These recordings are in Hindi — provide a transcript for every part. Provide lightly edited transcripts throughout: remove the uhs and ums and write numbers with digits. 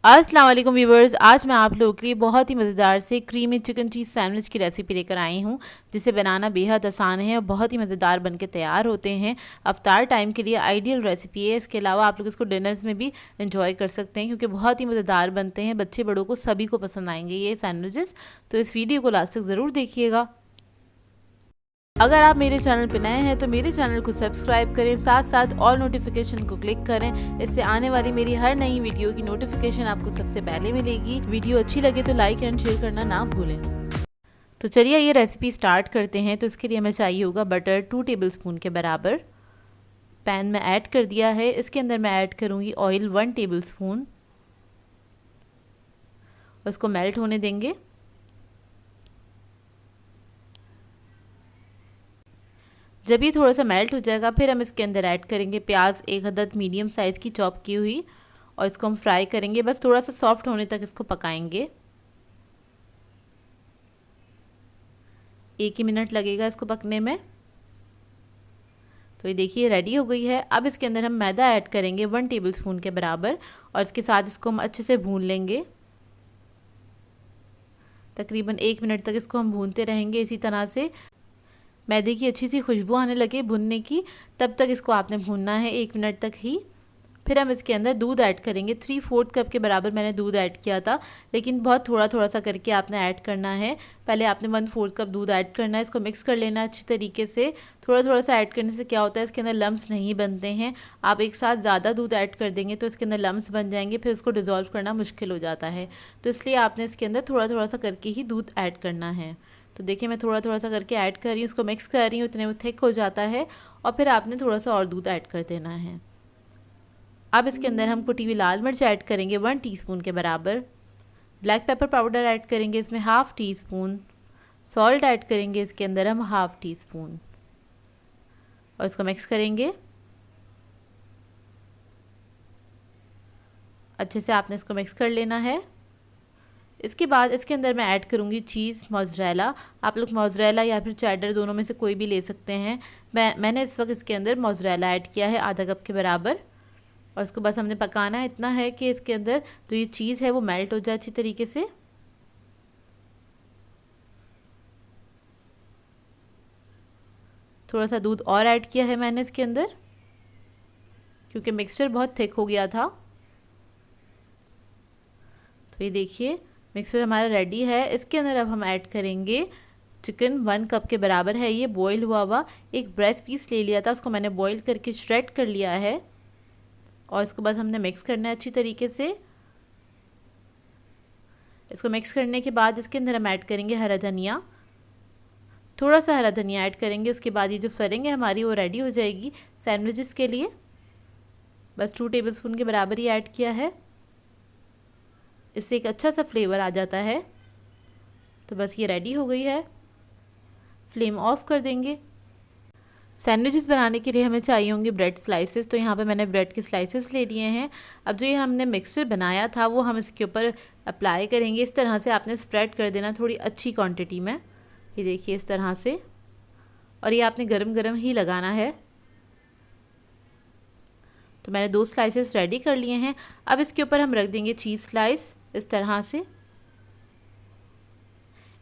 अस्सलाम वालेकुम व्यूवर्स, आज मैं आप लोगों के लिए बहुत ही मज़ेदार से क्रीमी चिकन चीज़ सैंडविच की रेसिपी लेकर आई हूँ, जिसे बनाना बेहद आसान है और बहुत ही मज़ेदार बनके तैयार होते हैं। अफ्तार टाइम के लिए आइडियल रेसिपी है। इसके अलावा आप लोग इसको डिनर्स में भी इंजॉय कर सकते हैं, क्योंकि बहुत ही मज़ेदार बनते हैं। बच्चे बड़ों को सभी को पसंद आएंगे ये सैंडविचेस। तो इस वीडियो को लास्ट तक ज़रूर देखिएगा। अगर आप मेरे चैनल पर नए हैं तो मेरे चैनल को सब्सक्राइब करें, साथ साथ ऑल नोटिफिकेशन को क्लिक करें। इससे आने वाली मेरी हर नई वीडियो की नोटिफिकेशन आपको सबसे पहले मिलेगी। वीडियो अच्छी लगे तो लाइक एंड शेयर करना ना भूलें। तो चलिए ये रेसिपी स्टार्ट करते हैं। तो इसके लिए हमें चाहिए होगा बटर 2 टेबलस्पून के बराबर। पैन में ऐड कर दिया है। इसके अंदर मैं ऐड करूँगी ऑयल 1 टेबलस्पून। उसको मेल्ट होने देंगे। जब ये थोड़ा सा मेल्ट हो जाएगा फिर हम इसके अंदर ऐड करेंगे प्याज 1 अदद मीडियम साइज़ की चॉप की हुई, और इसको हम फ्राई करेंगे। बस थोड़ा सा सॉफ्ट होने तक इसको पकाएंगे। 1 ही मिनट लगेगा इसको पकने में। तो ये देखिए रेडी हो गई है। अब इसके अंदर हम मैदा ऐड करेंगे 1 टेबलस्पून के बराबर, और इसके साथ इसको हम अच्छे से भून लेंगे। तकरीबन 1 मिनट तक इसको हम भूनते रहेंगे इसी तरह से। मैदे की अच्छी सी खुशबू आने लगे भुनने की, तब तक इसको आपने भूनना है 1 मिनट तक ही। फिर हम इसके अंदर दूध ऐड करेंगे। 3/4 कप के बराबर मैंने दूध ऐड किया था, लेकिन बहुत थोड़ा थोड़ा सा करके आपने ऐड करना है। पहले आपने 1/4 कप दूध ऐड करना है। इसको मिक्स कर लेना अच्छी तरीके से। थोड़ा थोड़ा सा ऐड करने से क्या होता है, इसके अंदर लम्स नहीं बनते हैं। आप एक साथ ज़्यादा दूध ऐड कर देंगे तो इसके अंदर लम्स बन जाएंगे, फिर उसको डिज़ोल्व करना मुश्किल हो जाता है। तो इसलिए आपने इसके अंदर थोड़ा थोड़ा सा करके ही दूध ऐड करना है। तो देखिए मैं थोड़ा थोड़ा सा करके ऐड कर रही हूँ, उसको मिक्स कर रही हूँ, इतने वो थिक हो जाता है। और फिर आपने थोड़ा सा और दूध ऐड कर देना है। अब इसके अंदर हम कुटी हुई लाल मिर्च ऐड करेंगे 1 टीस्पून के बराबर। ब्लैक पेपर पाउडर ऐड करेंगे इसमें 1/2 टीस्पून। सॉल्ट ऐड करेंगे इसके अंदर हम 1/2 टीस्पून, और इसको मिक्स करेंगे अच्छे से। आपने इसको मिक्स कर लेना है। इसके बाद इसके अंदर मैं ऐड करूँगी चीज़ मोज़रेला। आप लोग मोज़रेला या फिर चेडर दोनों में से कोई भी ले सकते हैं। मैंने इस वक्त इसके अंदर मोज़रेला ऐड किया है आधा कप के बराबर, और इसको बस हमने पकाना है। इतना है कि इसके अंदर जो ये चीज़ है वो मेल्ट हो जाए अच्छी तरीके से। थोड़ा सा दूध और ऐड किया है मैंने इसके अंदर, क्योंकि मिक्सचर बहुत थिक हो गया था। तो ये देखिए मिक्सचर हमारा रेडी है। इसके अंदर अब हम ऐड करेंगे चिकन 1 कप के बराबर है। ये बॉयल हुआ हुआ एक ब्रेस्ट पीस ले लिया था, उसको मैंने बॉयल करके श्रेड कर लिया है, और इसको बस हमने मिक्स करना है अच्छी तरीके से। इसको मिक्स करने के बाद इसके अंदर हम ऐड करेंगे हरा धनिया। थोड़ा सा हरा धनिया ऐड करेंगे। उसके बाद ये जो फिलिंग है हमारी वो रेडी हो जाएगी सैंडविचेस के लिए। बस 2 टेबलस्पून के बराबर ही ऐड किया है। इससे एक अच्छा सा फ्लेवर आ जाता है। तो बस ये रेडी हो गई है। फ्लेम ऑफ कर देंगे। सैंडविचेस बनाने के लिए हमें चाहिए होंगे ब्रेड स्लाइसेस। तो यहाँ पे मैंने ब्रेड के स्लाइसेस ले लिए हैं। अब जो ये हमने मिक्सचर बनाया था वो हम इसके ऊपर अप्लाई करेंगे। इस तरह से आपने स्प्रेड कर देना थोड़ी अच्छी क्वांटिटी में। ये देखिए इस तरह से, और ये आपने गरम गरम ही लगाना है। तो मैंने 2 स्लाइसेस रेडी कर लिए हैं। अब इसके ऊपर हम रख देंगे चीज़ स्लाइस इस तरह से।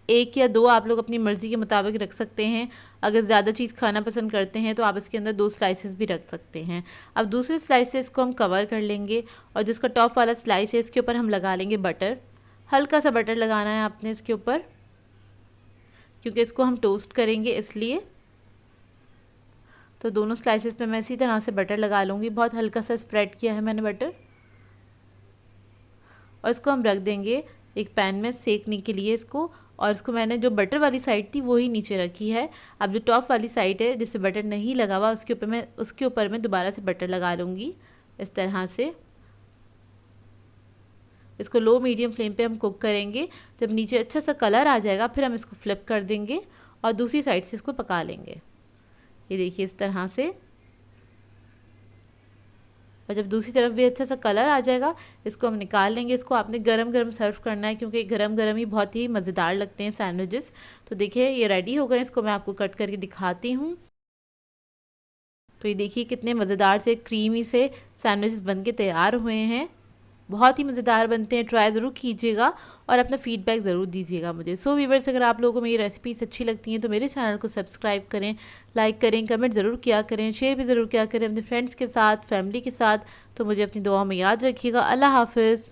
1 या 2 आप लोग अपनी मर्ज़ी के मुताबिक रख सकते हैं। अगर ज़्यादा चीज़ खाना पसंद करते हैं तो आप इसके अंदर 2 स्लाइसेस भी रख सकते हैं। अब दूसरे स्लाइसेस को हम कवर कर लेंगे, और जिसका टॉप वाला स्लाइस है इसके ऊपर हम लगा लेंगे बटर। हल्का सा बटर लगाना है आपने इसके ऊपर, क्योंकि इसको हम टोस्ट करेंगे इसलिए। तो दोनों स्लाइसेस पे मैं इसी तरह से बटर लगा लूँगी। बहुत हल्का सा स्प्रेड किया है मैंने बटर, और इसको हम रख देंगे एक पैन में सेकने के लिए इसको। और इसको मैंने जो बटर वाली साइड थी वो ही नीचे रखी है। अब जो टॉप वाली साइड है जिससे बटर नहीं लगा हुआ उसके ऊपर मैं दोबारा से बटर लगा लूँगी इस तरह से। इसको लो मीडियम फ्लेम पे हम कुक करेंगे। जब नीचे अच्छा सा कलर आ जाएगा फिर हम इसको फ्लिप कर देंगे और दूसरी साइड से इसको पका लेंगे। ये देखिए इस तरह से। और जब दूसरी तरफ भी अच्छा सा कलर आ जाएगा इसको हम निकाल लेंगे। इसको आपने गरम गरम सर्व करना है, क्योंकि गरम गरम ही बहुत ही मज़ेदार लगते हैं सैंडविचेस। तो देखिए ये रेडी हो गए। इसको मैं आपको कट करके दिखाती हूँ। तो ये देखिए कितने मज़ेदार से क्रीमी से सैंडविचेस बन के तैयार हुए हैं। बहुत ही मज़ेदार बनते हैं, ट्राई ज़रूर कीजिएगा और अपना फीडबैक ज़रूर दीजिएगा मुझे। सो वीवर्स, अगर आप लोगों को मेरी रेसिपीज़ अच्छी लगती हैं तो मेरे चैनल को सब्सक्राइब करें, लाइक करें, कमेंट ज़रूर किया करें, शेयर भी ज़रूर किया करें अपने फ्रेंड्स के साथ, फैमिली के साथ। तो मुझे अपनी दुआ में याद रखिएगा। अल्लाह हाफ़िज़।